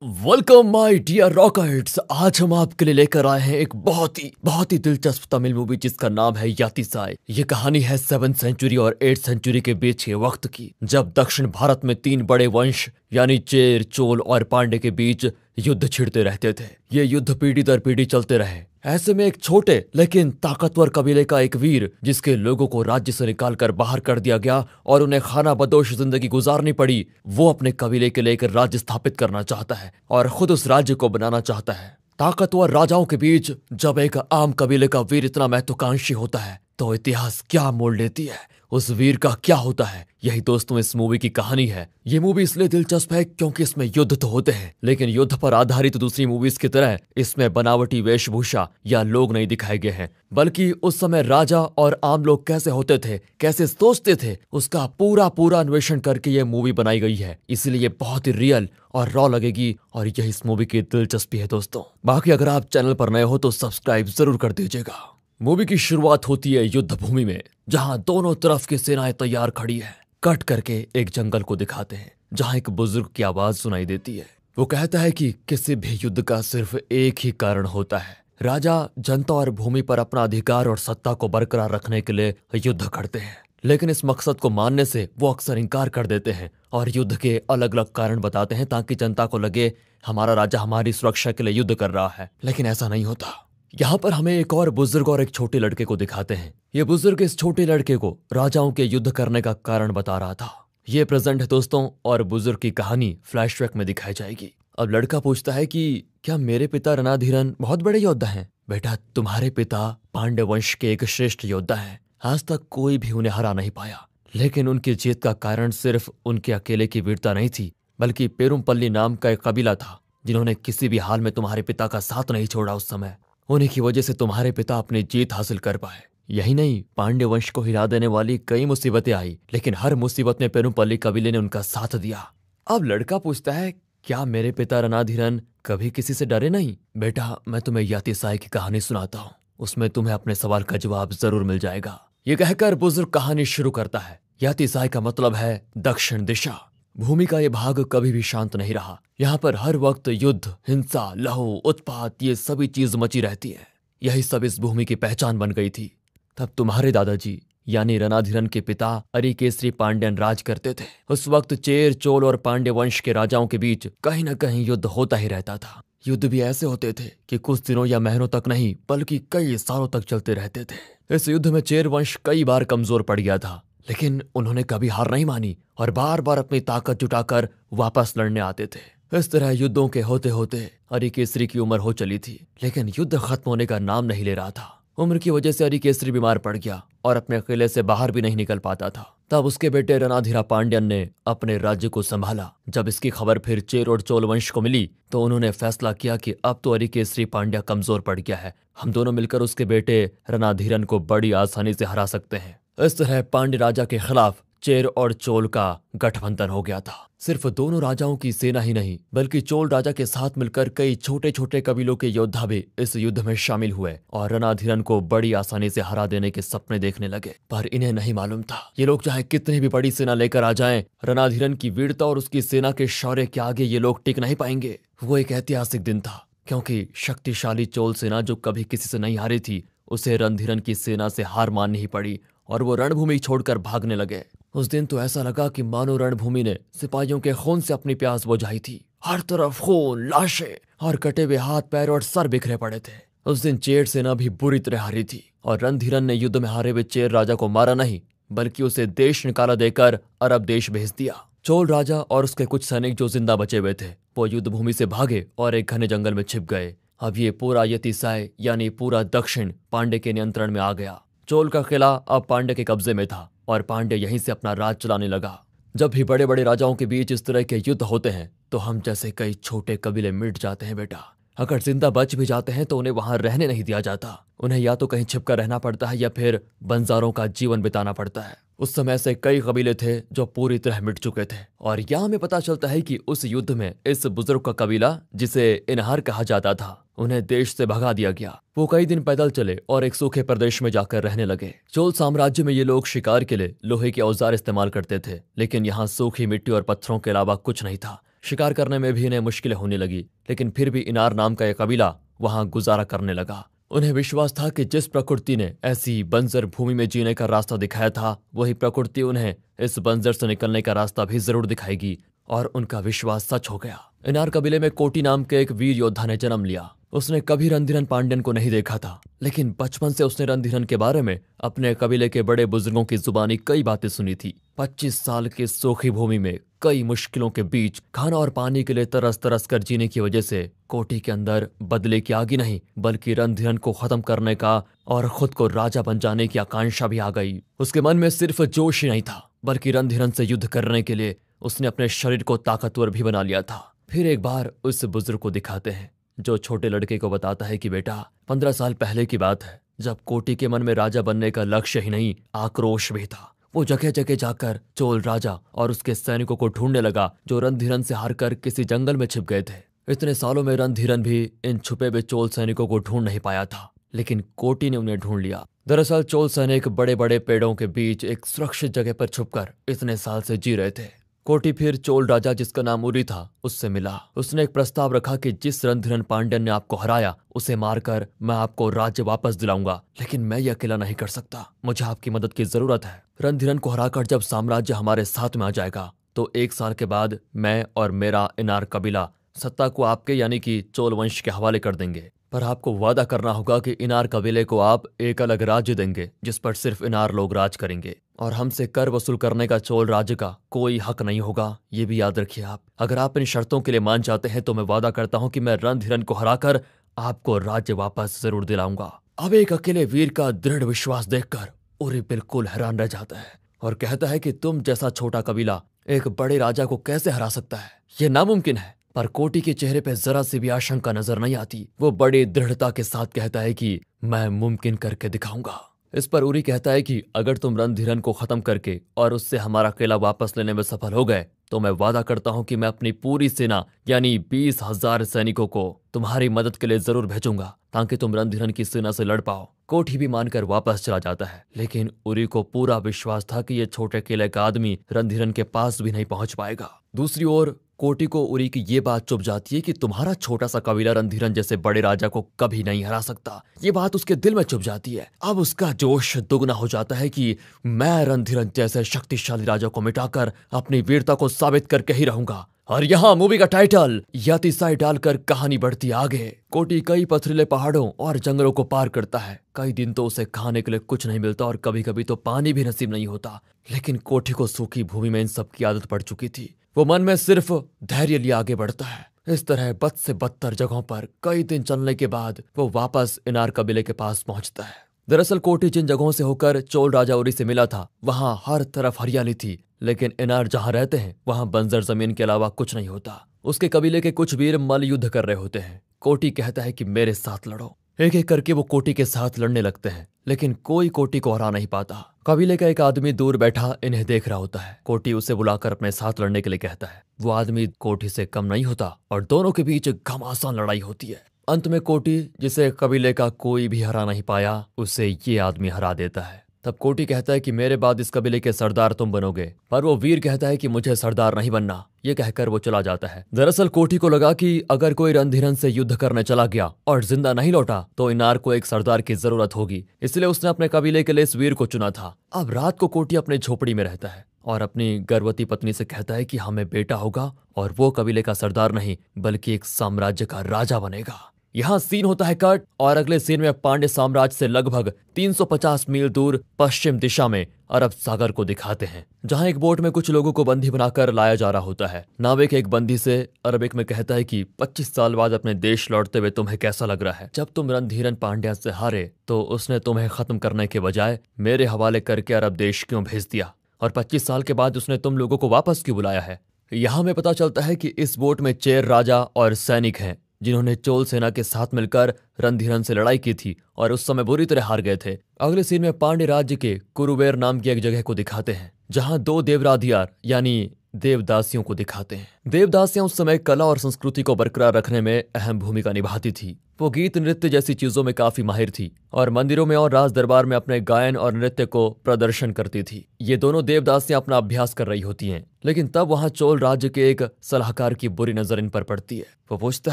Welcome my dear rockets. आज हम आपके लिए लेकर आए हैं एक बहुत ही दिलचस्प तमिल मूवी जिसका नाम है यातिसाई। ये कहानी है 7th सेंचुरी और 8th सेंचुरी के बीच के वक्त की, जब दक्षिण भारत में 3 बड़े वंश यानी चेर, चोल और पांडे के बीच युद्ध छिड़ते रहते थे। ये युद्ध पीढ़ी दर पीढ़ी चलते रहे। ऐसे में एक छोटे लेकिन ताकतवर कबीले का एक वीर, जिसके लोगों को राज्य से निकालकर बाहर कर दिया गया और उन्हें खाना बदोश जिंदगी गुजारनी पड़ी, वो अपने कबीले के लेकर राज्य स्थापित करना चाहता है और खुद उस राज्य को बनाना चाहता है। ताकतवर राजाओं के बीच जब एक आम कबीले का वीर इतना महत्वाकांक्षी होता है तो इतिहास क्या मोड़ लेती है, उस वीर का क्या होता है, यही दोस्तों इस मूवी की कहानी है। ये मूवी इसलिए दिलचस्प है क्योंकि इसमें युद्ध तो होते हैं, लेकिन युद्ध पर आधारित दूसरी मूवीज की तरह इसमें बनावटी वेशभूषा या लोग नहीं दिखाए गए हैं, बल्कि उस समय राजा और आम लोग कैसे होते थे, कैसे सोचते थे, उसका पूरा अन्वेषण करके ये मूवी बनाई गई है। इसलिए ये बहुत ही रियल और रॉ लगेगी और यही इस मूवी की दिलचस्पी है दोस्तों। बाकी अगर आप चैनल पर नए हो तो सब्सक्राइब जरूर कर दीजिएगा। मूवी की शुरुआत होती है युद्ध भूमि में, जहां दोनों तरफ की सेनाएं तैयार खड़ी है। कट करके एक जंगल को दिखाते हैं जहां एक बुजुर्ग की आवाज सुनाई देती है। वो कहता है कि किसी भी युद्ध का सिर्फ एक ही कारण होता है, राजा जनता और भूमि पर अपना अधिकार और सत्ता को बरकरार रखने के लिए युद्ध करते हैं। लेकिन इस मकसद को मानने से वो अक्सर इंकार कर देते हैं और युद्ध के अलग अलग कारण बताते हैं ताकि जनता को लगे हमारा राजा हमारी सुरक्षा के लिए युद्ध कर रहा है, लेकिन ऐसा नहीं होता। यहाँ पर हमें एक और बुजुर्ग और एक छोटे लड़के को दिखाते हैं। ये बुजुर्ग इस छोटे लड़के को राजाओं के युद्ध करने का कारण बता रहा था। ये प्रेजेंट है दोस्तों और बुजुर्ग की कहानी फ्लैशबैक में दिखाई जाएगी। अब लड़का पूछता है कि क्या मेरे पिता रणधीरन बहुत बड़े योद्धा हैं? बेटा, तुम्हारे पिता पांड्य वंश के एक श्रेष्ठ योद्धा हैं। आज तक कोई भी उन्हें हरा नहीं पाया, लेकिन उनकी जीत का कारण सिर्फ उनके अकेले की वीरता नहीं थी, बल्कि पेरुमपल्ली नाम का एक कबीला था जिन्होंने किसी भी हाल में तुम्हारे पिता का साथ नहीं छोड़ा। उस समय उन्हीं की वजह से तुम्हारे पिता अपनी जीत हासिल कर पाए। यही नहीं, पांड्य वंश को हिला देने वाली कई मुसीबतें आई, लेकिन हर मुसीबत में पेरुमपल्ली कबीले ने उनका साथ दिया। अब लड़का पूछता है, क्या मेरे पिता रणधीरन कभी किसी से डरे नहीं? बेटा, मैं तुम्हें यातिसाई की कहानी सुनाता हूँ, उसमें तुम्हें अपने सवाल का जवाब जरूर मिल जाएगा। ये कहकर बुजुर्ग कहानी शुरू करता है। यातिसाई का मतलब है दक्षिण दिशा। भूमि का ये भाग कभी भी शांत नहीं रहा। यहाँ पर हर वक्त युद्ध, हिंसा, लहू, उत्पात, ये सभी चीज मची रहती है। यही सब इस भूमि की पहचान बन गई थी। तब तुम्हारे दादाजी यानी रणधीरन के पिता अरिकेसरी पांड्यन राज करते थे। उस वक्त चेर, चोल और पांड्य वंश के राजाओं के बीच कहीं न कहीं युद्ध होता ही रहता था। युद्ध भी ऐसे होते थे कि कुछ दिनों या महीनों तक नहीं, बल्कि कई सालों तक चलते रहते थे। इस युद्ध में चेर वंश कई बार कमजोर पड़ गया था, लेकिन उन्होंने कभी हार नहीं मानी और बार बार अपनी ताकत जुटाकर वापस लड़ने आते थे। इस तरह युद्धों के होते होते अरिकेसरी की उम्र हो चली थी, लेकिन युद्ध खत्म होने का नाम नहीं ले रहा था। उम्र की वजह से अरिकेसरी बीमार पड़ गया और अपने किले से बाहर भी नहीं निकल पाता था। तब उसके बेटे रणधीरा पांड्यन ने अपने राज्य को संभाला। जब इसकी खबर फिर चेर और चोल वंश को मिली तो उन्होंने फैसला किया कि अब तो अरिकेसरी पांड्या कमजोर पड़ गया है, हम दोनों मिलकर उसके बेटे रणधीरन को बड़ी आसानी से हरा सकते हैं। इस तरह पांड्य राजा के खिलाफ चेर और चोल का गठबंधन हो गया था। सिर्फ दोनों राजाओं की सेना ही नहीं, बल्कि चोल राजा के साथ मिलकर कई छोटे छोटे कबीलों के योद्धा भी इस युद्ध में शामिल हुए और रणधीरन को बड़ी आसानी से हरा देने के सपने देखने लगे। पर इन्हें नहीं मालूम था, ये लोग चाहे कितनी भी बड़ी सेना लेकर आ जाएं, रणधीरन की वीरता और उसकी सेना के शौर्य के आगे ये लोग टिक नहीं पाएंगे। वो एक ऐतिहासिक दिन था, क्योंकि शक्तिशाली चोल सेना जो कभी किसी से नहीं हारी थी, उसे रणधीरन की सेना से हार माननी ही पड़ी और वो रणभूमि छोड़कर भागने लगे। उस दिन तो ऐसा लगा कि मानो रणभूमि ने सिपाहियों के खून से अपनी प्यास बुझाई थी। हर तरफ खून, लाशें और कटे हुए हाथ, पैर और सर बिखरे पड़े थे। उस दिन चेर सेना भी बुरी तरह हारी थी और रणधीरन ने युद्ध में हारे हुए चेर राजा को मारा नहीं, बल्कि उसे देश निकाला देकर अरब देश भेज दिया। चोल राजा और उसके कुछ सैनिक जो जिंदा बचे हुए थे, वो युद्ध भूमि से भागे और एक घने जंगल में छिप गए। अब ये पूरा यातिसाई यानी पूरा दक्षिण पांडे के नियंत्रण में आ गया। चोल का किला अब पांड्य के कब्जे में था और पांड्य यहीं से अपना राज चलाने लगा। जब भी बड़े बड़े राजाओं के बीच इस तरह के युद्ध होते हैं तो हम जैसे कई छोटे कबीले मिट जाते हैं बेटा। अगर जिंदा बच भी जाते हैं तो उन्हें वहां रहने नहीं दिया जाता। उन्हें या तो कहीं छिपकर रहना पड़ता है या फिर बंजारों का जीवन बिताना पड़ता है। उस समय से कई कबीले थे जो पूरी तरह मिट चुके थे और यहाँ हमें पता चलता है कि उस युद्ध में इस बुजुर्ग का कबीला, जिसे इनहार कहा जाता था, उन्हें देश से भगा दिया गया। वो कई दिन पैदल चले और एक सूखे प्रदेश में जाकर रहने लगे। चोल साम्राज्य में ये लोग शिकार के लिए लोहे के औजार इस्तेमाल करते थे, लेकिन यहाँ सूखी मिट्टी और पत्थरों के अलावा कुछ नहीं था। शिकार करने में भी इन्हें मुश्किलें होने लगी, लेकिन फिर भी इनार नाम का एक कबीला वहां गुजारा करने लगा। उन्हें विश्वास था कि जिस प्रकृति ने ऐसी बंजर भूमि में जीने का रास्ता दिखाया था, वही प्रकृति उन्हें इस बंजर से निकलने का रास्ता भी जरूर दिखाएगी, और उनका विश्वास सच हो गया। इनार कबीले में कोटी नाम के एक वीर योद्धा ने जन्म लिया। उसने कभी रणधीरन पांड्यन को नहीं देखा था, लेकिन बचपन से उसने रणधीरन के बारे में अपने कबीले के बड़े बुजुर्गों की जुबानी कई बातें सुनी थी। 25 साल की सूखी भूमि में कई मुश्किलों के बीच खाना और पानी के लिए तरस तरस कर जीने की वजह से कोटी के अंदर बदले की आग ही नहीं, बल्कि रणधीरन को खत्म करने का और खुद को राजा बन जाने की आकांक्षा भी आ गई। उसके मन में सिर्फ जोश ही नहीं था, बल्कि रणधीरन से युद्ध करने के लिए उसने अपने शरीर को ताकतवर भी बना लिया था। फिर एक बार उस बुजुर्ग को दिखाते हैं, जो छोटे लड़के को बताता है कि बेटा, 15 साल पहले की बात है, जब कोटी के मन में राजा बनने का लक्ष्य ही नहीं, आक्रोश भी था। वो जगह जगह जाकर चोल राजा और उसके सैनिकों को ढूंढने लगा, जो रणधीरन से हारकर किसी जंगल में छिप गए थे। इतने सालों में रणधीरन भी इन छुपे हुए चोल सैनिकों को ढूंढ नहीं पाया था, लेकिन कोटी ने उन्हें ढूंढ लिया। दरअसल चोल सैनिक बड़े बड़े पेड़ों के बीच एक सुरक्षित जगह पर छुपकर इतने साल से जी रहे थे। कोटी फिर चोल राजा, जिसका नाम उरी था, उससे मिला। उसने एक प्रस्ताव रखा कि जिस रणधीरन पांड्यन ने आपको हराया, उसे मारकर मैं आपको राज्य वापस दिलाऊंगा, लेकिन मैं ये अकेला नहीं कर सकता, मुझे आपकी मदद की जरूरत है। रणधीरन को हराकर जब साम्राज्य हमारे साथ में आ जाएगा, तो 1 साल के बाद मैं और मेरा इनार कबीला सत्ता को आपके यानी कि चोल वंश के हवाले कर देंगे। पर आपको वादा करना होगा कि इनार कबीले को आप एक अलग राज्य देंगे, जिस पर सिर्फ इनार लोग राज करेंगे, और हमसे कर वसूल करने का चोल राज्य का कोई हक नहीं होगा। ये भी याद रखिए आप। अगर आप इन शर्तों के लिए मान जाते हैं, तो मैं वादा करता हूं कि मैं रणधीरन को हराकर आपको राज्य वापस जरूर दिलाऊंगा। अब एक अकेले वीर का दृढ़ विश्वास देखकर उरी बिल्कुल हैरान रह जाता है और कहता है कि तुम जैसा छोटा कबीला एक बड़े राजा को कैसे हरा सकता है? ये नामुमकिन है। पर कोटी के चेहरे पे जरा सी भी आशंका नजर नहीं आती। वो बड़ी दृढ़ता के साथ कहता है कि मैं मुमकिन करके दिखाऊंगा। इस पर उरी कहता है कि अगर तुम रणधीरन को खत्म करके और उससे हमारा किला वापस लेने में सफल हो गए, तो मैं वादा करता हूं कि मैं अपनी पूरी सेना यानी 20,000 सैनिकों को तुम्हारी मदद के लिए जरूर भेजूंगा, ताकि तुम रणधीरन की सेना से लड़ पाओ। कोठी भी मानकर वापस चला जाता है, लेकिन उरी को पूरा विश्वास था कि ये छोटे किले का आदमी रणधीरन के पास भी नहीं पहुंच पाएगा। दूसरी ओर कोटी को उरी की ये बात चुभ जाती है कि तुम्हारा छोटा सा कबीला रणधीरन जैसे बड़े राजा को कभी नहीं हरा सकता। ये बात उसके दिल में चुभ जाती है। अब उसका जोश दुगना हो जाता है कि मैं रणधीरन जैसे शक्तिशाली राजा को मिटाकर अपनी वीरता को साबित करके ही रहूंगा। और यहाँ मूवी का टाइटल यातिसाई डालकर कहानी बढ़ती आगे। कोटी कई पथरीले पहाड़ों और जंगलों को पार करता है। कई दिन तो उसे खाने के लिए कुछ नहीं मिलता और कभी कभी तो पानी भी नसीब नहीं होता, लेकिन कोठी को सूखी भूमि में इन सब की आदत पड़ चुकी थी। वो मन में सिर्फ धैर्य लिए आगे बढ़ता है। इस तरह बद से बदतर जगहों पर कई दिन चलने के बाद वो वापस इनार कबीले के पास पहुंचता है। दरअसल कोटी जिन जगहों से होकर चोल राजा उरी से मिला था, वहां हर तरफ हरियाली थी, लेकिन इनार जहां रहते हैं वहां बंजर जमीन के अलावा कुछ नहीं होता। उसके कबीले के कुछ वीर मल्ल युद्ध कर रहे होते हैं। कोटी कहता है कि मेरे साथ लड़ो। एक एक करके वो कोटी के साथ लड़ने लगते हैं, लेकिन कोई कोटी को हरा नहीं पाता। कबीले का एक आदमी दूर बैठा इन्हें देख रहा होता है। कोटी उसे बुलाकर अपने साथ लड़ने के लिए कहता है। वो आदमी कोटी से कम नहीं होता और दोनों के बीच घमासान लड़ाई होती है। अंत में कोटी, जिसे कबीले का कोई भी हरा नहीं पाया, उसे ये आदमी हरा देता है। तब कोटी कहता है कि मेरे बाद इस कबीले के सरदार तुम बनोगे, पर वो वीर कहता है कि मुझे सरदार नहीं बनना। ये कहकर वो चला जाता है। दरअसल कोटी को लगा कि अगर कोई रणधीरन से युद्ध करने चला गया और जिंदा नहीं लौटा, तो इनार को एक सरदार की जरूरत होगी, इसलिए उसने अपने कबीले के लिए इस वीर को चुना था। अब रात को कोटी अपने झोपड़ी में रहता है और अपनी गर्भवती पत्नी से कहता है कि हमें बेटा होगा और वो कबीले का सरदार नहीं, बल्कि एक साम्राज्य का राजा बनेगा। यहाँ सीन होता है कट और अगले सीन में पांड्य साम्राज्य से लगभग 350 मील दूर पश्चिम दिशा में अरब सागर को दिखाते हैं, जहाँ एक बोट में कुछ लोगों को बंदी बनाकर लाया जा रहा होता है। नाविक एक बंदी से अरबिक में कहता है कि 25 साल बाद अपने देश लौटते हुए तुम्हें कैसा लग रहा है? जब तुम रणधीरन पांड्या से हारे तो उसने तुम्हें खत्म करने के बजाय मेरे हवाले करके अरब देश क्यों भेज दिया, और 25 साल के बाद उसने तुम लोगों को वापस क्यों बुलाया है? यहाँ में पता चलता है कि इस बोट में चेर राजा और सैनिक हैं, जिन्होंने चोल सेना के साथ मिलकर रणधीरन से लड़ाई की थी और उस समय बुरी तरह हार गए थे। अगले सीन में पांड्य राज्य के कुरुबेर नाम की एक जगह को दिखाते हैं, जहां 2 देवराधियार यानी देवदासियों को दिखाते हैं। देवदासियां उस समय कला और संस्कृति को बरकरार रखने में अहम भूमिका निभाती थी। वो गीत नृत्य जैसी चीजों में काफी माहिर थी और मंदिरों में और राज दरबार में अपने गायन और नृत्य को प्रदर्शन करती थी। ये दोनों देवदासियां अपना अभ्यास कर रही होती हैं, लेकिन तब वहां चोल राज्य के एक सलाहकार की बुरी नजर इन पर पड़ती है। वो पूछता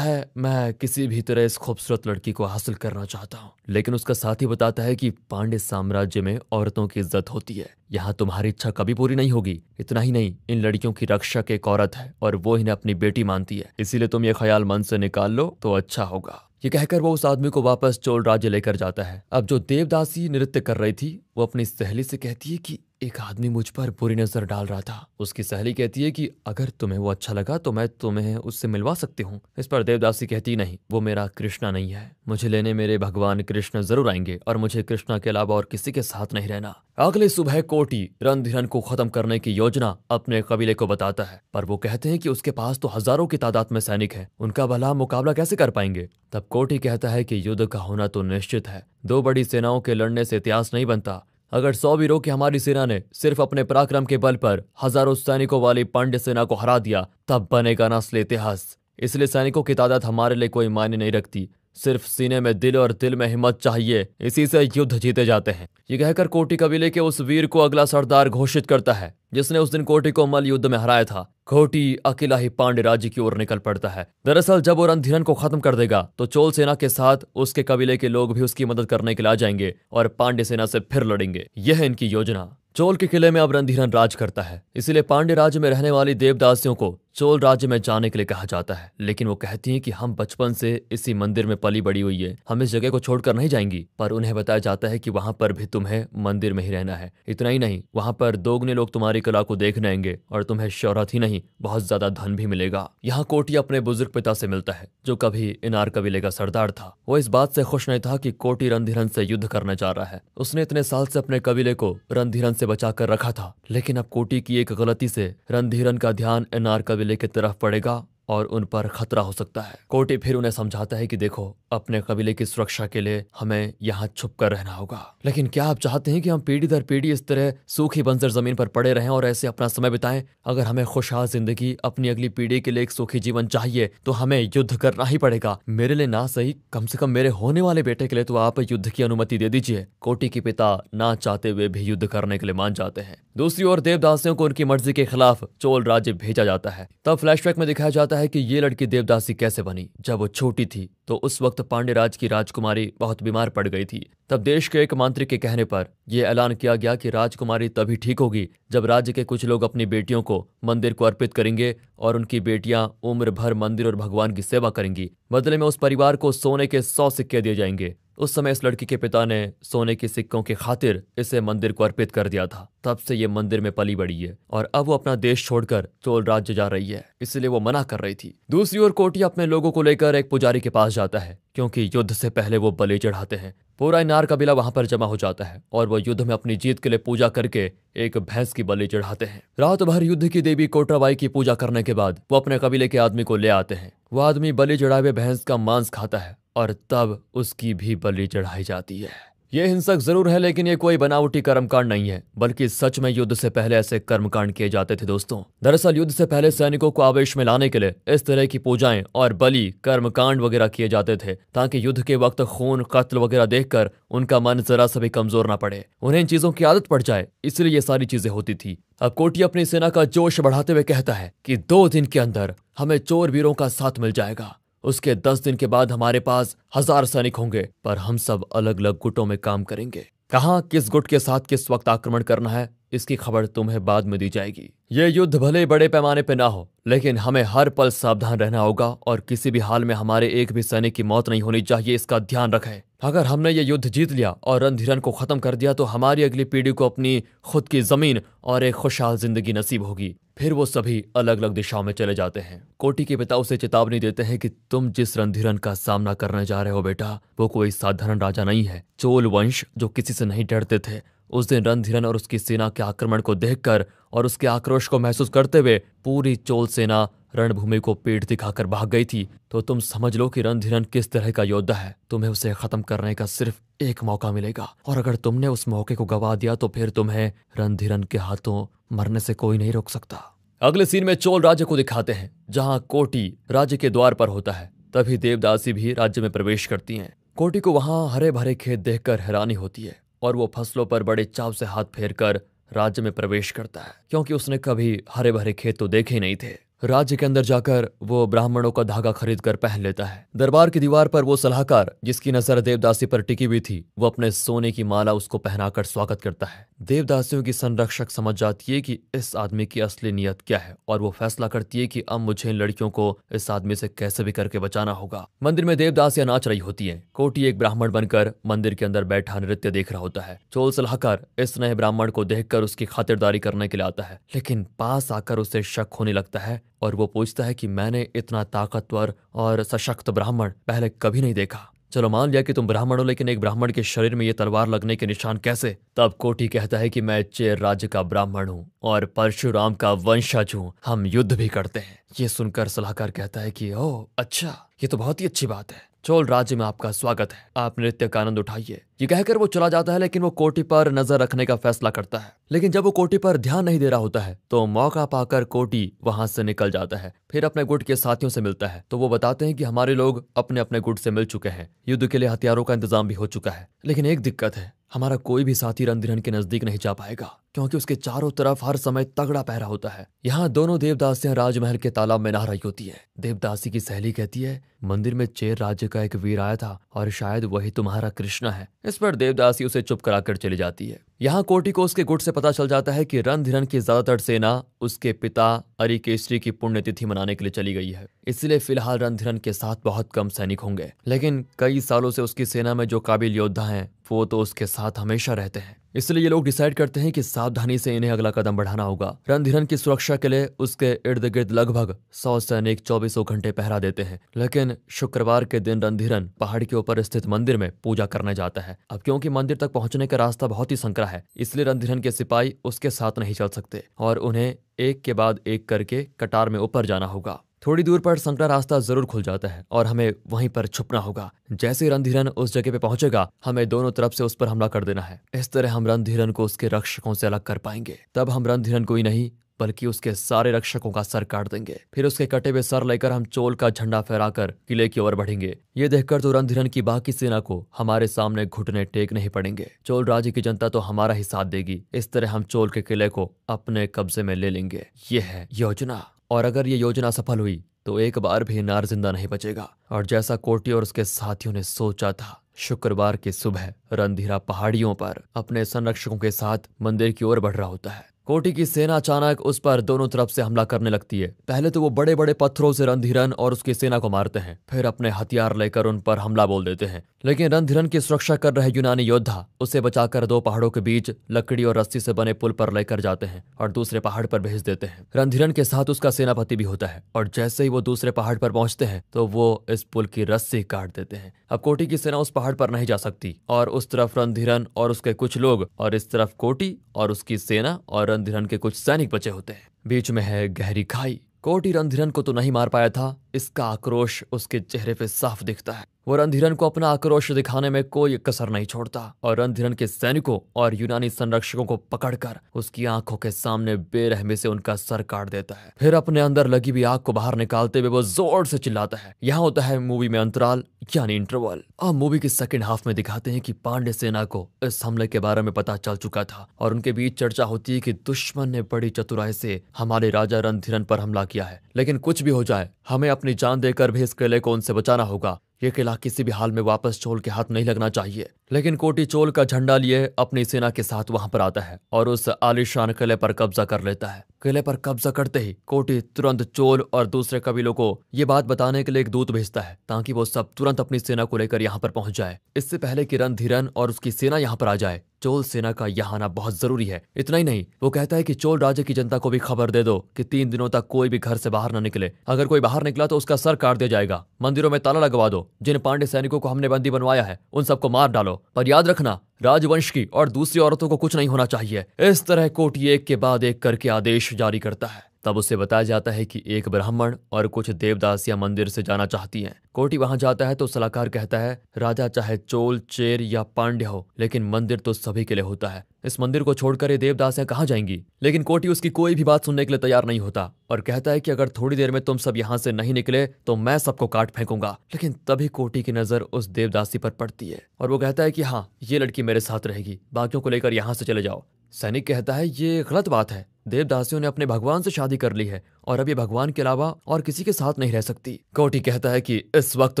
है, मैं किसी भी तरह इस खूबसूरत लड़की को हासिल करना चाहता हूँ, लेकिन उसका साथी बताता है कि पांड्य साम्राज्य में औरतों की इज्जत होती है, यहाँ तुम्हारी इच्छा कभी पूरी नहीं होगी। इतना ही नहीं, इन लड़कियों की रक्षक एक औरत है और वो इन्हें अपनी बेटी मानती है, इसीलिए तुम ये ख्याल मन से निकाल लो तो अच्छा होगा। ये कहकर वो उस आदमी को वापस चोल राज्य लेकर जाता है। अब जो देवदासी नृत्य कर रही थी वो अपनी सहेली से कहती है कि एक आदमी मुझ पर बुरी नजर डाल रहा था। उसकी सहेली कहती है कि अगर तुम्हें वो अच्छा लगा तो मैं तुम्हें उससे मिलवा सकती हूँ। इस पर देवदासी कहती, नहीं, वो मेरा कृष्णा नहीं है, मुझे लेने मेरे भगवान कृष्ण जरूर आएंगे और मुझे कृष्णा के अलावा और किसी के साथ नहीं रहना। अगले सुबह कोटी रणधीरन को खत्म करने की योजना अपने कबीले को बताता है, पर वो कहते हैं कि उसके पास तो हजारों की तादाद में सैनिक हैं, उनका भला मुकाबला कैसे कर पाएंगे। तब कोटी कहता है कि युद्ध का होना तो निश्चित है, दो बड़ी सेनाओं के लड़ने से इतिहास नहीं बनता। अगर 100 वीरों की हमारी सेना ने सिर्फ अपने पराक्रम के बल पर हजारों सैनिकों वाली पांड्य सेना को हरा दिया, तब बनेगा नस्ल इतिहास। इसलिए सैनिकों की तादाद हमारे लिए कोई मायने नहीं रखती, सिर्फ सीने में दिल और दिल में हिम्मत चाहिए, इसी से युद्ध जीते जाते हैं। ये कहकर कोटी कबीले के उस वीर को अगला सरदार घोषित करता है जिसने उस दिन कोटी को मल्ल युद्ध में हराया था। कोटी अकेला ही पांड्य राज्य की ओर निकल पड़ता है। दरअसल जब वो रणधीरन को खत्म कर देगा तो चोल सेना के साथ उसके कबीले के लोग भी उसकी मदद करने के लिए आ जाएंगे और पांड्य सेना से फिर लड़ेंगे। यह है इनकी योजना। चोल के किले में अब रणधीरन राज करता है, इसलिए पांड्य राज्य में रहने वाली देवदासियों को चोल राज्य में जाने के लिए कहा जाता है, लेकिन वो कहती हैं कि हम बचपन से इसी मंदिर में पली बड़ी हुई है, हम इस जगह को छोड़कर नहीं जाएंगी। पर उन्हें बताया जाता है कि वहां पर भी तुम्हें मंदिर में ही रहना है। इतना ही नहीं, वहां पर दोगुने लोग तुम्हारी कला को देखने आएंगे और तुम्हें शोहरत ही नहीं, बहुत ज्यादा धन भी मिलेगा। यहाँ कोटी अपने बुजुर्ग पिता से मिलता है जो कभी इनार कबीले का सरदार था। वो इस बात से खुश नहीं था कि कोटी रणधीरन से युद्ध करने जा रहा है। उसने इतने साल से अपने कबीले को रणधीरन से बचा कर रखा था, लेकिन अब कोटी की एक गलती से रणधीरन का ध्यान इनार कबीले की तरफ पड़ेगा और उन पर खतरा हो सकता है। कोटी फिर उन्हें समझाता है कि देखो, अपने कबीले की सुरक्षा के लिए हमें यहाँ छुप कर रहना होगा, लेकिन क्या आप चाहते हैं कि हम पीढ़ी दर पीढ़ी इस तरह सूखी बंजर जमीन पर पड़े रहें और ऐसे अपना समय बिताएं? अगर हमें खुशहाल जिंदगी, अपनी अगली पीढ़ी के लिए एक सुखी जीवन चाहिए तो हमें युद्ध करना ही पड़ेगा। मेरे लिए ना सही, कम से कम मेरे होने वाले बेटे के लिए तो आप युद्ध की अनुमति दे दीजिए। कोटी के पिता ना चाहते हुए भी युद्ध करने के लिए मान जाते हैं। दूसरी ओर देवदासियों को उनकी मर्जी के खिलाफ चोल राज्य भेजा जाता है। तब फ्लैशबैक में दिखाया जाता है कि ये लड़की देवदासी कैसे बनी। जब वो छोटी थी तो उस वक्त पांड्य राज की राजकुमारी बहुत बीमार पड़ गई थी। तब देश के एक मंत्री के कहने पर यह ऐलान किया गया कि राजकुमारी तभी ठीक होगी जब राज्य के कुछ लोग अपनी बेटियों को मंदिर को अर्पित करेंगे और उनकी बेटियां उम्र भर मंदिर और भगवान की सेवा करेंगी। बदले में उस परिवार को सोने के 100 सिक्के दिए जाएंगे। उस समय इस लड़की के पिता ने सोने के सिक्कों की खातिर इसे मंदिर को अर्पित कर दिया था। तब से ये मंदिर में पली बड़ी है और अब वो अपना देश छोड़कर चोल राज्य जा रही है, इसलिए वो मना कर रही थी। दूसरी ओर कोटी अपने लोगों को लेकर एक पुजारी के पास जाता है, क्योंकि युद्ध से पहले वो बलि चढ़ाते हैं। पूरा इनार कबीला वहां पर जमा हो जाता है और वो युद्ध में अपनी जीत के लिए पूजा करके एक भैंस की बलि चढ़ाते हैं। रात भर युद्ध की देवी कोटराबाई की पूजा करने के बाद वो अपने कबीले के आदमी को ले आते हैं। वो आदमी बलि चढ़ाए हुए भैंस का मांस खाता है और तब उसकी भी बलि चढ़ाई जाती है। ये हिंसक जरूर है, लेकिन ये कोई बनावटी कर्मकांड नहीं है, बल्कि सच में युद्ध से पहले ऐसे कर्मकांड किए जाते थे दोस्तों। दरअसल युद्ध से पहले सैनिकों को आवेश में लाने के लिए इस तरह की पूजाएं और बलि कर्मकांड वगैरह किए जाते थे, ताकि युद्ध के वक्त खून कत्ल वगैरह देखकर उनका मन जरा सा भी कमजोर ना पड़े, उन्हें इन चीजों की आदत पड़ जाए, इसलिए ये सारी चीजें होती थी। अब कोटी अपनी सेना का जोश बढ़ाते हुए कहता है कि 2 दिन के अंदर हमें चोर वीरों का साथ मिल जाएगा। उसके 10 दिन के बाद हमारे पास 1000 सैनिक होंगे, पर हम सब अलग अलग गुटों में काम करेंगे। कहाँ किस गुट के साथ किस वक्त आक्रमण करना है, इसकी खबर तुम्हें बाद में दी जाएगी। ये युद्ध भले बड़े पैमाने पे ना हो, लेकिन हमें हर पल सावधान रहना होगा और किसी भी हाल में हमारे एक भी सैनिक की मौत नहीं होनी चाहिए, इसका ध्यान रखें। अगर हमने ये युद्ध जीत लिया और रणधीरन को खत्म कर दिया तो हमारी अगली पीढ़ी को अपनी खुद की जमीन और एक खुशहाल जिंदगी नसीब होगी। फिर वो सभी अलग अलग दिशाओं में चले जाते हैं। कोटी के पिता उसे चेतावनी देते हैं कि तुम जिस रणधीरन का सामना करने जा रहे हो बेटा, वो कोई साधारण राजा नहीं है। चोल वंश जो किसी से नहीं डरते थे, उस दिन रणधीरन और उसकी सेना के आक्रमण को देखकर और उसके आक्रोश को महसूस करते हुए पूरी चोल सेना रणभूमि को पीठ दिखाकर भाग गई थी। तो तुम समझ लो कि रणधीरन किस तरह का योद्धा है। तुम्हें उसे खत्म करने का सिर्फ एक मौका मिलेगा, और अगर तुमने उस मौके को गवा दिया तो फिर तुम्हें रणधीरन के हाथों मरने से कोई नहीं रोक सकता। अगले सीन में चोल राज्य को दिखाते हैं, जहां कोटी राज्य के द्वार पर होता है। तभी देवदासी भी राज्य में प्रवेश करती हैं। कोटी को वहां हरे भरे खेत देखकर हैरानी होती है और वो फसलों पर बड़े चाव से हाथ फेरकर राज्य में प्रवेश करता है, क्योंकि उसने कभी हरे भरे खेत तो देखे ही नहीं थे। राज्य के अंदर जाकर वो ब्राह्मणों का धागा खरीद कर पहन लेता है। दरबार की दीवार पर वो सलाहकार जिसकी नजर देवदासी पर टिकी हुई थी, वो अपने सोने की माला उसको पहनाकर स्वागत करता है। देवदासियों की संरक्षक समझ जाती है कि इस आदमी की असली नीयत क्या है और वो फैसला करती है कि अब मुझे इन लड़कियों को इस आदमी से कैसे भी करके बचाना होगा। मंदिर में देवदासियां नाच रही होती हैं। कोटी एक ब्राह्मण बनकर मंदिर के अंदर बैठा नृत्य देख रहा होता है। चोल सलाहकार इस नए ब्राह्मण को देखकर उसकी खातिरदारी करने के लिए आता है, लेकिन पास आकर उसे शक होने लगता है और वो पूछता है कि मैंने इतना ताकतवर और सशक्त ब्राह्मण पहले कभी नहीं देखा। चलो मान लिया कि तुम ब्राह्मण हो, लेकिन एक ब्राह्मण के शरीर में ये तलवार लगने के निशान कैसे? तब कोटी कहता है कि मैं चेर राज्य का ब्राह्मण हूँ और परशुराम का वंशज हूँ, हम युद्ध भी करते हैं। ये सुनकर सलाहकार कहता है कि ओह अच्छा, ये तो बहुत ही अच्छी बात है। चोल राज्य में आपका स्वागत है, आप नृत्य का आनंद उठाइए। ये कहकर वो चला जाता है, लेकिन वो कोटी पर नजर रखने का फैसला करता है। लेकिन जब वो कोटी पर ध्यान नहीं दे रहा होता है तो मौका पाकर कोटी वहां से निकल जाता है। फिर अपने गुट के साथियों से मिलता है तो वो बताते हैं कि हमारे लोग अपने अपने गुट से मिल चुके हैं, युद्ध के लिए हथियारों का इंतजाम भी हो चुका है। लेकिन एक दिक्कत है, हमारा कोई भी साथी रणधीरन के नजदीक नहीं जा पाएगा, क्योंकि उसके चारों तरफ हर समय तगड़ा पहरा होता है। यहाँ दोनों देवदासियां राजमहल के तालाब में नहा रही होती है। देवदासी की सहेली कहती है, मंदिर में चेर राज्य का एक वीर आया था और शायद वही तुम्हारा कृष्णा है। इस पर देवदासी उसे चुप कराकर चली जाती है। यहाँ कोटी को उसके गुट से पता चल जाता है कि रणधीरन की ज्यादातर सेना उसके पिता अरिकेसरी की पुण्यतिथि मनाने के लिए चली गई है, इसलिए फिलहाल रणधीरन के साथ बहुत कम सैनिक होंगे। लेकिन कई सालों से उसकी सेना में जो काबिल योद्धा हैं वो तो उसके साथ हमेशा रहते हैं, इसलिए ये लोग डिसाइड करते हैं कि सावधानी से इन्हें अगला कदम बढ़ाना होगा। रणधीरन की सुरक्षा के लिए उसके इर्द गिर्द लगभग 100 सैनिक 24 घंटे पहरा देते हैं। लेकिन शुक्रवार के दिन रणधीरन पहाड़ के ऊपर स्थित मंदिर में पूजा करने जाता है। अब क्योंकि मंदिर तक पहुंचने का रास्ता बहुत ही संकरा है, इसलिए रणधीरन के सिपाही उसके साथ नहीं चल सकते और उन्हें एक के बाद एक करके कतार में ऊपर जाना होगा। थोड़ी दूर पर संकरा रास्ता जरूर खुल जाता है और हमें वहीं पर छुपना होगा। जैसे रणधीरन उस जगह पे पहुंचेगा, हमें दोनों तरफ से उस पर हमला कर देना है। इस तरह हम रणधीरन को उसके रक्षकों से अलग कर पाएंगे। तब हम रणधीरन को ही नहीं बल्कि उसके सारे रक्षकों का सर काट देंगे। फिर उसके कटे हुए सर लेकर हम चोल का झंडा फहराकर किले की ओर बढ़ेंगे। ये देखकर तो रणधीरन की बाकी सेना को हमारे सामने घुटने टेक नहीं पड़ेंगे। चोल राज्य की जनता तो हमारा ही साथ देगी। इस तरह हम चोल के किले को अपने कब्जे में ले लेंगे। ये है योजना, और अगर ये योजना सफल हुई तो एक बार भी नार जिंदा नहीं बचेगा। और जैसा कोटी और उसके साथियों ने सोचा था, शुक्रवार की सुबह रणधीरा पहाड़ियों पर अपने संरक्षकों के साथ मंदिर की ओर बढ़ रहा होता है। कोटी की सेना अचानक उस पर दोनों तरफ से हमला करने लगती है। पहले तो वो बड़े बड़े पत्थरों से रणधीरन और उसकी सेना को मारते हैं, फिर अपने हथियार लेकर उन पर हमला बोल देते हैं। लेकिन रणधीरन की सुरक्षा कर रहे यूनानी योद्धा उसे बचाकर दो पहाड़ों के बीच लकड़ी और रस्सी से बने पुल पर लेकर जाते हैं और दूसरे पहाड़ पर भेज देते हैं। रणधीरन के साथ उसका सेनापति भी होता है और जैसे ही वो दूसरे पहाड़ पर पहुंचते हैं तो वो इस पुल की रस्सी काट देते हैं। अब कोटी की सेना उस पहाड़ पर नहीं जा सकती और उस तरफ रणधीरन और उसके कुछ लोग और इस तरफ कोटी और उसकी सेना और रणधीरन के कुछ सैनिक बचे होते हैं। बीच में है गहरी खाई। कोटी रणधीरन को तो नहीं मार पाया था, इसका आक्रोश उसके चेहरे पे साफ दिखता है। वो रणधीरन को अपना आक्रोश दिखाने में कोई कसर नहीं छोड़ता और रणधीरन के सैनिकों और यूनानी संरक्षकों को पकड़कर उसकी आंखों के सामने बेरहमी से उनका सर काट देता है। फिर अपने अंदर लगी हुई आग को बाहर निकालते हुए वो जोर से चिल्लाता है। यहाँ होता है मूवी में अंतराल यानी इंटरवल। अब मूवी की सेकंड हाफ में दिखाते हैं कि पांडे सेना को इस हमले के बारे में पता चल चुका था और उनके बीच चर्चा होती है कि दुश्मन ने बड़ी चतुराई से हमारे राजा रणधीरन पर हमला किया है। लेकिन कुछ भी हो जाए, हमें अपनी जान देकर भी इस किले को उनसे बचाना होगा। ये किला किसी भी हाल में वापस चोल के हाथ नहीं लगना चाहिए। लेकिन कोटी चोल का झंडा लिए अपनी सेना के साथ वहां पर आता है और उस आलीशान किले पर कब्जा कर लेता है। किले पर कब्जा करते ही कोटी तुरंत चोल और दूसरे कबीलों को ये बात बताने के लिए एक दूत भेजता है ताकि वो सब तुरंत अपनी सेना को लेकर यहाँ पर पहुंच जाए, इससे पहले कि रणधीरन और उसकी सेना यहाँ पर आ जाए। चोल सेना का यहाँ आना बहुत जरूरी है। इतना ही नहीं, वो कहता है कि चोल राज्य की जनता को भी खबर दे दो कि 3 दिनों तक कोई भी घर से बाहर न निकले। अगर कोई बाहर निकला तो उसका सर काट दिया जाएगा। मंदिरों में ताला लगवा दो। जिन पांडे सैनिकों को हमने बंदी बनवाया है उन सबको मार डालो, पर याद रखना राजवंश की और दूसरी औरतों को कुछ नहीं होना चाहिए। इस तरह कोटी एक के बाद एक करके आदेश जारी करता है। तब उसे बताया जाता है कि एक ब्राह्मण और कुछ देवदासियां मंदिर से जाना चाहती हैं। कोटी वहां जाता है तो सलाहकार कहता है, राजा चाहे चोल, चेर या पांड्य हो, लेकिन मंदिर तो सभी के लिए होता है। इस मंदिर को छोड़कर ये देवदासियां कहाँ जाएंगी? लेकिन कोटी उसकी कोई भी बात सुनने के लिए तैयार नहीं होता और कहता है कि अगर थोड़ी देर में तुम सब यहाँ से नहीं निकले तो मैं सबको काट फेंकूंगा। लेकिन तभी कोटी की नजर उस देवदासी पर पड़ती है और वो कहता है कि हाँ, ये लड़की मेरे साथ रहेगी, बाकियों को लेकर यहाँ से चले जाओ। सैनिक कहता है, ये गलत बात है। देवदासियों ने अपने भगवान से शादी कर ली है और अब ये भगवान के अलावा और किसी के साथ नहीं रह सकती। कोटी कहता है कि इस वक्त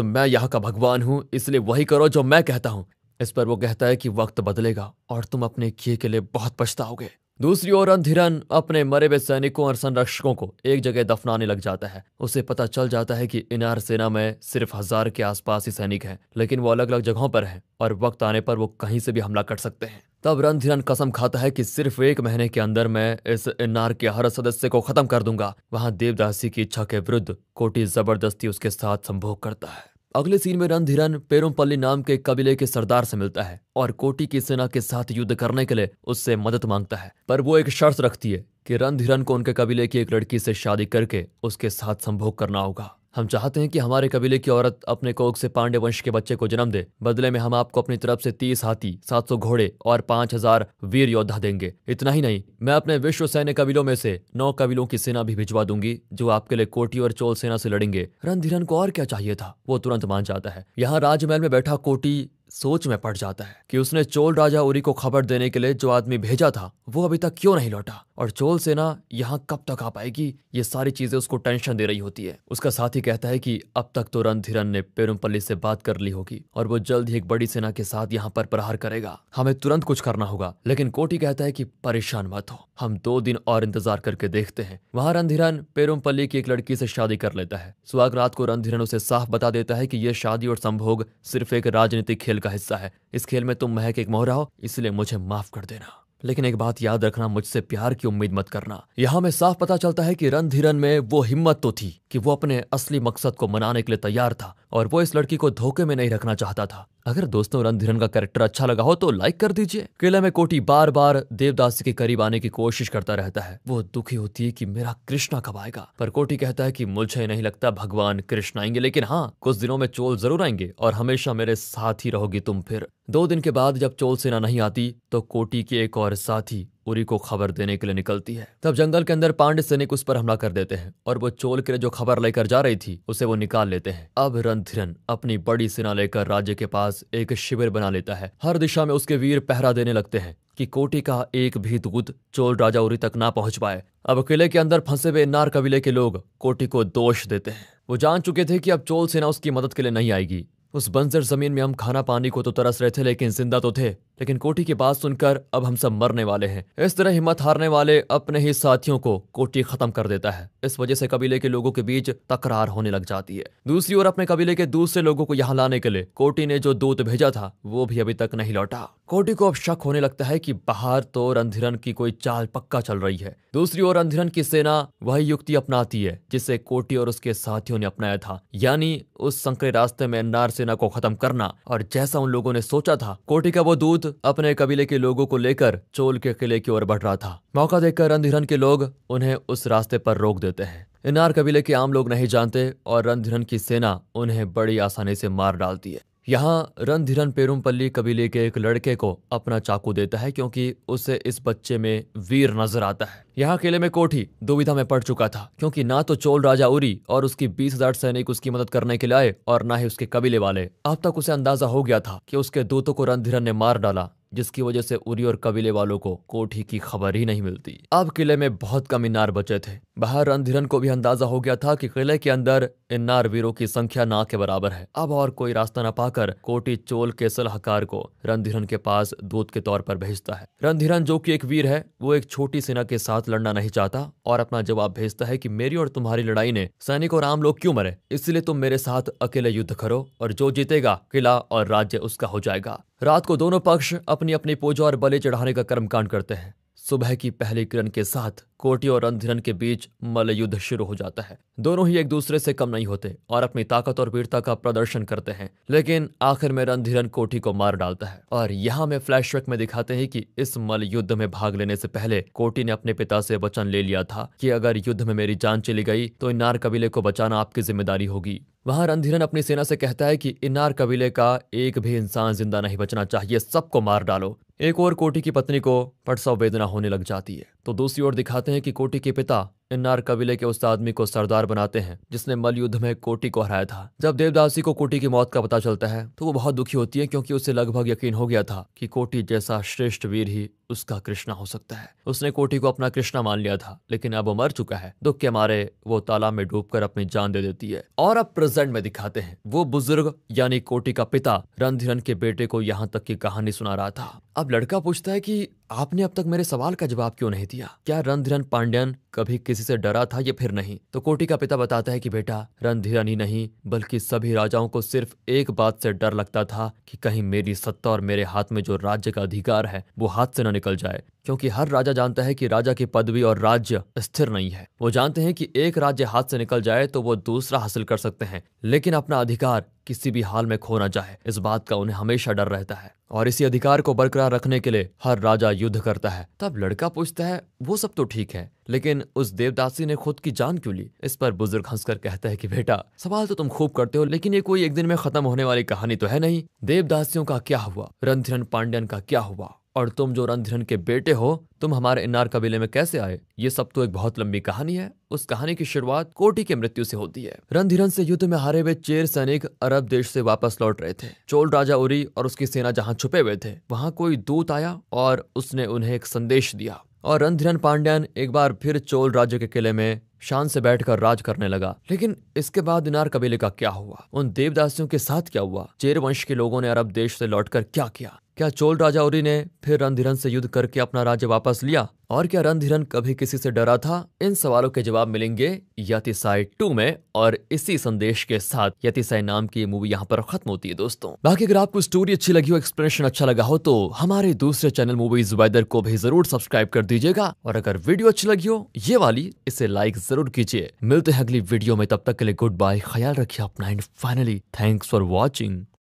मैं यहाँ का भगवान हूँ, इसलिए वही करो जो मैं कहता हूँ। इस पर वो कहता है कि वक्त बदलेगा और तुम अपने किए के लिए बहुत पछताओगे। दूसरी ओर रणधीरन अपने मरे हुए सैनिकों और संरक्षकों को एक जगह दफनाने लग जाता है। उसे पता चल जाता है कि इनार सेना में सिर्फ 1000 के आसपास ही सैनिक हैं, लेकिन वो अलग अलग जगहों पर हैं और वक्त आने पर वो कहीं से भी हमला कर सकते हैं। तब रणधीरन कसम खाता है कि सिर्फ 1 महीने के अंदर मैं इस इनार के हर सदस्य को खत्म कर दूंगा। वहां देवदासी की इच्छा के विरुद्ध कोटी जबरदस्ती उसके साथ संभोग करता है। अगले सीन में रणधीरन पेरुमपल्ली नाम के कबीले के सरदार से मिलता है और कोटी की सेना के साथ युद्ध करने के लिए उससे मदद मांगता है, पर वो एक शर्त रखती है कि रणधीरन को उनके कबीले की एक लड़की से शादी करके उसके साथ संभोग करना होगा। हम चाहते हैं कि हमारे कबीले की औरत अपने कोख से पांड्य वंश के बच्चे को जन्म दे, बदले में हम आपको अपनी तरफ से 30 हाथी, 700 घोड़े और 5000 वीर योद्धा देंगे। इतना ही नहीं, मैं अपने विश्व सैन्य कबीलों में से 9 कबीलों की सेना भी भिजवा दूंगी जो आपके लिए कोटी और चोल सेना से लड़ेंगे। रणधीरन को और क्या चाहिए था, वो तुरंत मान जाता है। यहाँ राजमहल में बैठा कोटी सोच में पड़ जाता है कि उसने चोल राजा उरी को खबर देने के लिए जो आदमी भेजा था वो अभी तक क्यों नहीं लौटा और चोल सेना यहाँ कब तक आ पाएगी। ये सारी चीजें उसको टेंशन दे रही होती है। उसका साथी कहता है कि अब तक तो रणधीरन ने पेरुमपल्ली से बात कर ली होगी और वो जल्द ही एक बड़ी सेना के साथ यहाँ पर प्रहार करेगा, हमें तुरंत कुछ करना होगा। लेकिन कोटी कहता है कि परेशान मत हो, हम 2 दिन और इंतजार करके देखते हैं। वहां रणधीरन पेरुमपल्ली की एक लड़की से शादी कर लेता है। सुहाग रात को रणधीरन उसे साफ बता देता है कि यह शादी और संभोग सिर्फ एक राजनीतिक खेल का हिस्सा है। इस खेल में तुम महक एक मोहरा हो, इसलिए मुझे माफ कर देना, लेकिन एक बात याद रखना, मुझसे प्यार की उम्मीद मत करना। यहाँ में साफ पता चलता है कि रणधीरन में वो हिम्मत तो थी कि वो अपने असली मकसद को मनाने के लिए तैयार था और वो इस लड़की को धोखे में नहीं रखना चाहता था। अगर दोस्तों रणधीरन का कैरेक्टर अच्छा लगा हो तो लाइक कर दीजिए। किले में कोटी बार बार देवदासी के करीब आने की कोशिश करता रहता है। वो दुखी होती है कि मेरा कृष्णा कब आएगा, पर कोटी कहता है कि मुझे नहीं लगता भगवान कृष्ण आएंगे, लेकिन हाँ, कुछ दिनों में चोल जरूर आएंगे और हमेशा मेरे साथ ही रहोगी तुम। फिर 2 दिन के बाद जब चोल सेना नहीं आती तो कोटी के एक और साथी उरी को खबर देने के लिए निकलती है। तब जंगल के अंदर पांड्य सैनिक उस पर हमला कर देते हैं और वो चोल के लिए जो खबर लेकर जा रही थी उसे वो निकाल लेते हैं। अब रणधीरन अपनी बड़ी सेना लेकर राज्य के पास एक शिविर बना लेता है। हर दिशा में उसके वीर पहरा देने लगते हैं कि कोटी का एक भी दूत चोल राजा उरी तक ना पहुंच पाए। अब किले के अंदर फंसे हुए नार कबीले के लोग कोटी को दोष देते हैं। वो जान चुके थे कि अब चोल सेना उसकी मदद के लिए नहीं आएगी। उस बंजर जमीन में हम खाना पानी को तो तरस रहे थे, लेकिन जिंदा तो थे। लेकिन कोटी की बात सुनकर अब हम सब मरने वाले हैं। इस तरह हिम्मत हारने वाले अपने ही साथियों को कोटी खत्म कर देता है। इस वजह से कबीले के लोगों के बीच तकरार होने लग जाती है। दूसरी ओर अपने कबीले के दूसरे लोगों को यहाँ लाने के लिए कोटी ने जो दूत भेजा था वो भी अभी तक नहीं लौटा। कोटी को अब शक होने लगता है कि बाहर तो रणधीरन की कोई चाल पक्का चल रही है। दूसरी ओर रणधीरन की सेना वही युक्ति अपनाती है जिसे कोटी और उसके साथियों ने अपनाया था, यानी उस संकरे रास्ते में नार सेना को खत्म करना। और जैसा उन लोगों ने सोचा था, कोटी का वो दूत अपने कबीले के लोगों को लेकर चोल के किले की ओर बढ़ रहा था। मौका देखकर रणधीरन के लोग उन्हें उस रास्ते पर रोक देते हैं। इनार कबीले के आम लोग नहीं जानते और रणधीरन की सेना उन्हें बड़ी आसानी से मार डालती है। यहाँ रणधीरन पेरुमपल्ली कबीले के एक लड़के को अपना चाकू देता है क्योंकि उसे इस बच्चे में वीर नजर आता है। यहाँ किले में कोठी दुविधा में पड़ चुका था क्योंकि ना तो चोल राजा उरी और उसकी 20,000 सैनिक उसकी मदद करने के लिए आए और ना ही उसके कबीले वाले। अब तक उसे अंदाजा हो गया था कि उसके दूतों को रणधीरन ने मार डाला, जिसकी वजह से उरी और कबीले वालों को कोठी की खबर ही नहीं मिलती। अब किले में बहुत कम इनार बचे थे। बाहर रणधीरन को भी अंदाजा हो गया था कि किले के अंदर इनार वीरों की संख्या ना के बराबर है। अब और कोई रास्ता न पाकर कोटी चोल के सलाहकार को रणधीरन के पास दूत के तौर पर भेजता है। रणधीरन जो कि एक वीर है, वो एक छोटी सेना के साथ लड़ना नहीं चाहता और अपना जवाब भेजता है कि मेरी और तुम्हारी लड़ाई ने सैनिक और आम लोग क्यों मरे, इसलिए तुम मेरे साथ अकेले युद्ध करो और जो जीतेगा किला और राज्य उसका हो जाएगा। रात को दोनों पक्ष अपनी अपनी पूजा और बलि चढ़ाने का कर्मकांड करते हैं। सुबह की पहली किरण के साथ कोटी और रणधीरन के बीच मल्लयुद्ध शुरू हो जाता है। दोनों ही एक दूसरे से कम नहीं होते और अपनी ताकत और वीरता का प्रदर्शन करते हैं, लेकिन आखिर में रणधीरन कोटी को मार डालता है। और यहाँ में फ्लैशबैक में दिखाते हैं कि इस मल्लयुद्ध में भाग लेने से पहले कोटी ने अपने पिता से वचन ले लिया था कि अगर युद्ध में मेरी जान चली गई तो इन्नार कबीले को बचाना आपकी जिम्मेदारी होगी। वहां रणधीरन अपनी सेना से कहता है कि इन्नार कबीले का एक भी इंसान जिंदा नहीं बचना चाहिए, सबको मार डालो। एक और कोटी की पत्नी को प्रसव वेदना होने लग जाती है, तो दूसरी ओर दिखाते हैं कि कोटी के पिता इन्नार कबीले के उस आदमी को सरदार बनाते हैं जिसने मल्लयुद्ध में कोटी को हराया था। जब देवदासी को कोटी की मौत का पता चलता है तो वो बहुत दुखी होती है, क्योंकि उसे लगभग यकीन हो गया था कि कोटी जैसा श्रेष्ठ वीर ही उसका कृष्णा हो सकता है। उसने कोटी को अपना कृष्णा मान लिया था, लेकिन अब वो मर चुका है। दुख के मारे वो तालाब में डूबकर अपनी जान दे देती है। और अब प्रेजेंट में दिखाते हैं वो बुजुर्ग यानी कोटी का पिता रणधीरन के बेटे को यहाँ तक की कहानी सुना रहा था। अब लड़का पूछता है कि आपने अब तक मेरे सवाल का जवाब क्यों नहीं दिया? क्या रणधीरन पांड्यन कभी किसी से डरा था या फिर नहीं? तो कोटी का पिता बताता है कि बेटा, रणधीरन ही नहीं बल्कि सभी राजाओं को सिर्फ एक बात से डर लगता था कि कहीं मेरी सत्ता और मेरे हाथ में जो राज्य का अधिकार है वो हाथ से न निकल जाए, क्योंकि हर राजा जानता है कि राजा की पदवी और राज्य स्थिर नहीं है। वो जानते हैं कि एक राज्य हाथ से निकल जाए तो वो दूसरा हासिल कर सकते हैं, लेकिन अपना अधिकार किसी भी हाल में खो ना जाए, इस बात का उन्हें हमेशा डर रहता है। और इसी अधिकार को बरकरार रखने के लिए हर राजा युद्ध करता है। तब लड़का पूछता है वो सब तो ठीक है, लेकिन उस देवदासी ने खुद की जान क्यों ली? इस पर बुजुर्ग हंसकर कहता है कि बेटा, सवाल तो तुम खूब करते हो, लेकिन ये कोई एक दिन में खत्म होने वाली कहानी तो है नहीं। देवदासियों का क्या हुआ, रणधीरन पांड्यन का क्या हुआ, और तुम जो रणधीरन के बेटे हो, तुम हमारे इन्नार कबीले में कैसे आए? ये सब तो एक बहुत लंबी कहानी है। उस कहानी की शुरुआत कोटी की मृत्यु से होती है। रणधीरन से युद्ध में हारे हुए चेर सैनिक अरब देश से वापस लौट रहे थे। चोल राजा उरी और उसकी सेना जहां छुपे हुए थे, वहां कोई दूत आया और उसने उन्हें एक संदेश दिया, और रणधीरन पांड्यन एक बार फिर चोल राज्य के किले में शान से बैठकर राज करने लगा। लेकिन इसके बाद इन्नार कबीले का क्या हुआ? उन देवदासियों के साथ क्या हुआ? चेर वंश के लोगों ने अरब देश से लौटकर क्या किया? क्या चोल राजा उरी ने फिर रणधीरन से युद्ध करके अपना राज्य वापस लिया? और क्या रणधीरन कभी किसी से डरा था? इन सवालों के जवाब मिलेंगे यतिसाई 2 में। और इसी संदेश के साथ यतिसाई नाम की मूवी यहाँ पर खत्म होती है दोस्तों। बाकी अगर आपको स्टोरी अच्छी लगी हो, एक्सप्लेनेशन अच्छा लगा हो, तो हमारे दूसरे चैनल मूवीज वेदर को भी जरूर सब्सक्राइब कर दीजिएगा। और अगर वीडियो अच्छी लगी हो ये वाली, इसे लाइक जरूर कीजिए। मिलते हैं अगली वीडियो में, तब तक के लिए गुड बाय, ख्याल रखिए अपना, and finally thanks for watching.